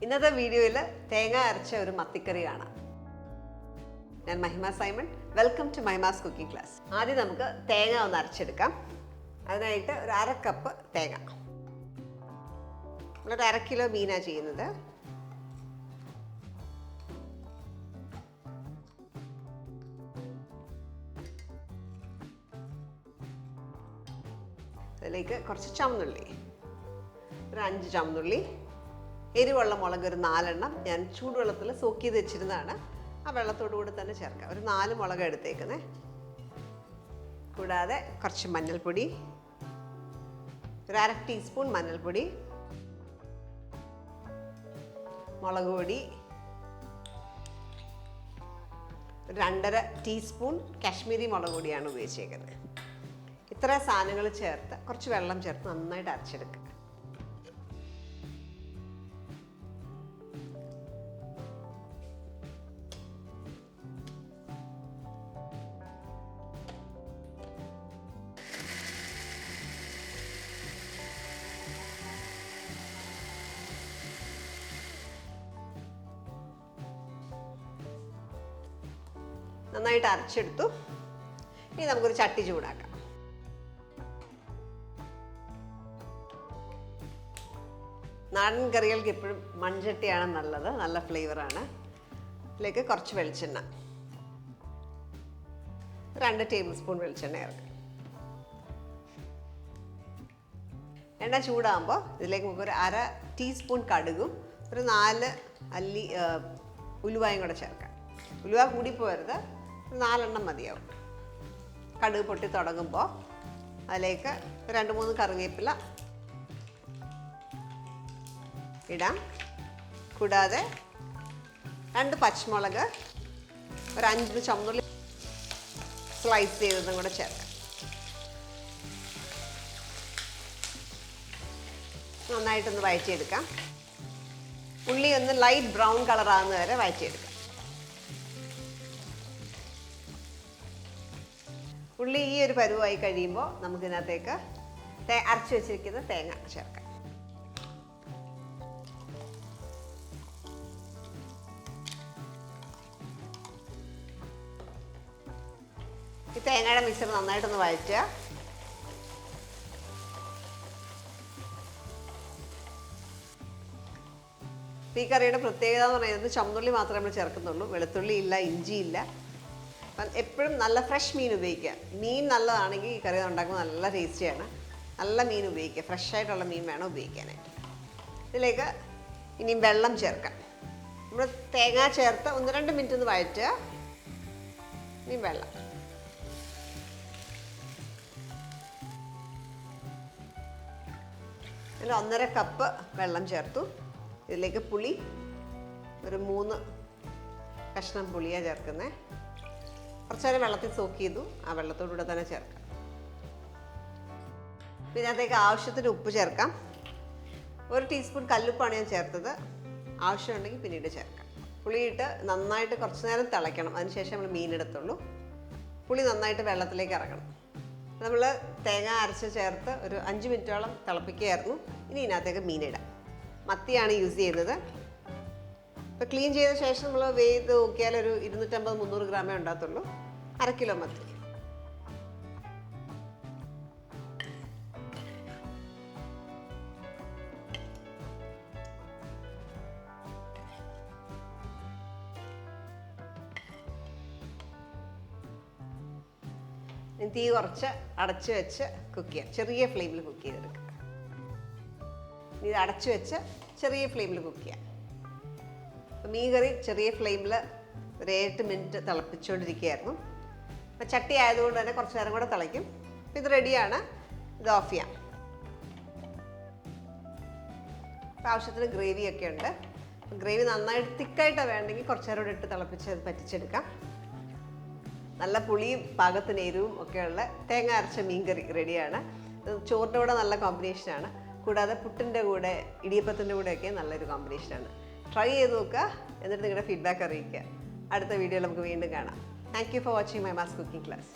ഇന്നത്തെ വീഡിയോയിൽ തേങ്ങ അരച്ച ഒരു മത്തിക്കറി കാണാം. ഞാൻ Mahima Simon. Welcome to Mahima's cooking class. ആദ്യം നമുക്ക് തേങ്ങ ഒന്ന് അരച്ചെടുക്കാം. അതിനായിട്ട് ഒരു 1/2 കപ്പ് തേങ്ങ. നമ്മളൊരു 1/2 കിലോ മീനാണ് ചെയ്യുന്നത്. അതിലേക്ക് കുറച്ച് ചുവന്നുള്ളി, ഒരു 5 ചുവന്നുള്ളി, എരിവുള്ള മുളക് ഒരു 4 എണ്ണം. ഞാൻ ചൂടുവെള്ളത്തിൽ സോക്ക് ചെയ്ത് വെച്ചിരുന്നതാണ്. ആ വെള്ളത്തോടു കൂടി തന്നെ ചേർക്കാം. ഒരു 4 മുളക് എടുത്തേക്കുന്നേ. കൂടാതെ കുറച്ച് മഞ്ഞൾപ്പൊടി, ഒരു 1/2 ടീസ്പൂൺ മഞ്ഞൾപ്പൊടി, മുളക് പൊടി, ഒരു 2.5 ടീസ്പൂൺ കാശ്മീരി മുളക് പൊടിയാണ് ഉപയോഗിച്ചേക്കുന്നത്. ഇത്ര സാധനങ്ങൾ ചേർത്ത് കുറച്ച് വെള്ളം ചേർത്ത് നന്നായിട്ട് അരച്ചെടുക്കുക. നന്നായിട്ട് അരച്ചെടുത്തു. ഇനി നമുക്കൊരു ചട്ടി ചൂടാക്കാം. നാടൻ കറികൾക്ക് എപ്പോഴും മൺചട്ടിയാണ് നല്ലത്, നല്ല ഫ്ലേവറാണ്. ഇതിലേക്ക് കുറച്ച് വെളിച്ചെണ്ണ, 2 ടേബിൾ സ്പൂൺ വെളിച്ചെണ്ണ ഇറക്കാം. എണ്ണ ചൂടാകുമ്പോൾ ഇതിലേക്ക് നമുക്ക് ഒരു 1/2 ടീസ്പൂൺ കടുകും ഒരു 4 അല്ലി ഉലുവായും കൂടെ ചേർക്കാം. ഉലുവ കൂടിപ്പോരുത്, 4 എണ്ണം മതിയാവും. കടുക് പൊട്ടി തുടങ്ങുമ്പോൾ അതിലേക്ക് 2-3 കറിവേപ്പില ഇടാം. കൂടാതെ 2 പച്ചമുളക്, ഒരു 5 ചുവന്നുള്ളി സ്ലൈസ് ചെയ്തതും കൂടെ ചേർക്കാം. നന്നായിട്ടൊന്ന് വഴറ്റിയെടുക്കാം. ഉള്ളി ഒന്ന് ലൈറ്റ് ബ്രൗൺ കളർ ആകുന്ന വരെ വഴറ്റിയെടുക്കാം. ഉള്ളി ഈ ഒരു പരുവായി കഴിയുമ്പോൾ നമുക്കിതിനകത്തേക്ക് അരച്ച് വെച്ചിരിക്കുന്ന തേങ്ങ ചേർക്കാം. ഈ തേങ്ങയുടെ മിക്സർ നന്നായിട്ടൊന്ന് വഴറ്റുക. ഈ കറിയുടെ പ്രത്യേകത എന്ന് പറയുന്നത് ചുവന്നുള്ളി മാത്രമേ നമ്മൾ ചേർക്കുന്നുള്ളൂ. വെളുത്തുള്ളി ഇല്ല, ഇഞ്ചി ഇല്ല. അപ്പം എപ്പോഴും നല്ല ഫ്രഷ് മീൻ ഉപയോഗിക്കുക. മീൻ നല്ലതാണെങ്കിൽ ഈ കറി ഉണ്ടാക്കുമ്പോൾ നല്ല ടേസ്റ്റിയാണ്. നല്ല മീൻ ഉപയോഗിക്കുക, ഫ്രഷ് ആയിട്ടുള്ള മീൻ വേണം ഉപയോഗിക്കാനായിട്ട്. ഇതിലേക്ക് ഇനിയും വെള്ളം ചേർക്കാം. നമ്മൾ തേങ്ങ ചേർത്ത് 1-2 മിനിറ്റ് ഒന്ന് വഴറ്റുക. ഇനിയും വെള്ളം. ഇതിൽ 1.5 കപ്പ് വെള്ളം ചേർത്തു. ഇതിലേക്ക് പുളി ഒരു 3 കഷ്ണം പുളിയാണ് ചേർക്കുന്നത്. കുറച്ച് നേരം വെള്ളത്തിൽ സോക്ക് ചെയ്തു. ആ വെള്ളത്തോടുകൂടെ തന്നെ ചേർക്കാം. പിന്നെ അതിലേക്ക് ആവശ്യത്തിന് ഉപ്പ് ചേർക്കാം. 1 ടീസ്പൂൺ കല്ലുപ്പാണ് ഞാൻ ചേർത്തത്. ആവശ്യമുണ്ടെങ്കിൽ പിന്നീട് ചേർക്കാം. പുളിയിട്ട് നന്നായിട്ട് കുറച്ച് നേരം തിളയ്ക്കണം. അതിനുശേഷം നമ്മൾ മീനെടുത്തുള്ളൂ. പുളി നന്നായിട്ട് വെള്ളത്തിലേക്ക് ഇറങ്ങണം. നമ്മൾ തേങ്ങ അരച്ച് ചേർത്ത് ഒരു 5 മിനിറ്റോളം തിളപ്പിക്കുകയായിരുന്നു. ഇനി ഇതിനകത്തേക്ക് മീനിടാം. മത്തിയാണ് യൂസ് ചെയ്യുന്നത്. ഇപ്പോൾ ക്ലീൻ ചെയ്ത ശേഷം നമ്മൾ വെയ്ത് നോക്കിയാൽ ഒരു 250-300 ഗ്രാമേ ഉണ്ടാകത്തുള്ളൂ. 1/2 കിലോ മത്തി. തീ കുറച്ച് അടച്ചു വെച്ച് കുക്ക് ചെയ്യാം. ചെറിയ ഫ്ലെയിമിൽ കുക്ക് ചെയ്തെടുക്കുക. ഇത് അടച്ചു വെച്ച് ചെറിയ ഫ്ലെയിമിൽ കുക്ക് ചെയ്യാം. മീൻ കറി ചെറിയ ഫ്ലെയിമിൽ ഒരു 8 മിനിറ്റ് തിളപ്പിച്ചുകൊണ്ടിരിക്കുകയായിരുന്നു. അപ്പം ചട്ടി ആയതുകൊണ്ട് തന്നെ കുറച്ച് നേരം കൂടെ തിളയ്ക്കും. അപ്പം ഇത് റെഡിയാണ്. ഇത് ഓഫ് ചെയ്യാം. ആവശ്യത്തിന് ഗ്രേവിയൊക്കെ ഉണ്ട്. ഗ്രേവി നന്നായിട്ട് തിക്കായിട്ടാണ് വേണമെങ്കിൽ കുറച്ച് നേരം കൂടെ ഇട്ട് തിളപ്പിച്ച് അത് പറ്റിച്ചെടുക്കാം. നല്ല പുളിയും പാകത്തിന് എരിവും ഒക്കെയുള്ള തേങ്ങ അരച്ച മീൻ കറി റെഡിയാണ്. ചോറിൻ്റെ കൂടെ നല്ല കോമ്പിനേഷനാണ്. കൂടാതെ പുട്ടിൻ്റെ കൂടെ, ഇടിയപ്പത്തിൻ്റെ കൂടെയൊക്കെ നല്ലൊരു കോമ്പിനേഷനാണ്. ട്രൈ ചെയ്ത് നോക്കുക. എന്നിട്ട് നിങ്ങളുടെ ഫീഡ്ബാക്ക് അറിയിക്കുക. അടുത്ത വീഡിയോയിൽ നമുക്ക് വീണ്ടും കാണാം. Thank you for watching my mass cooking class.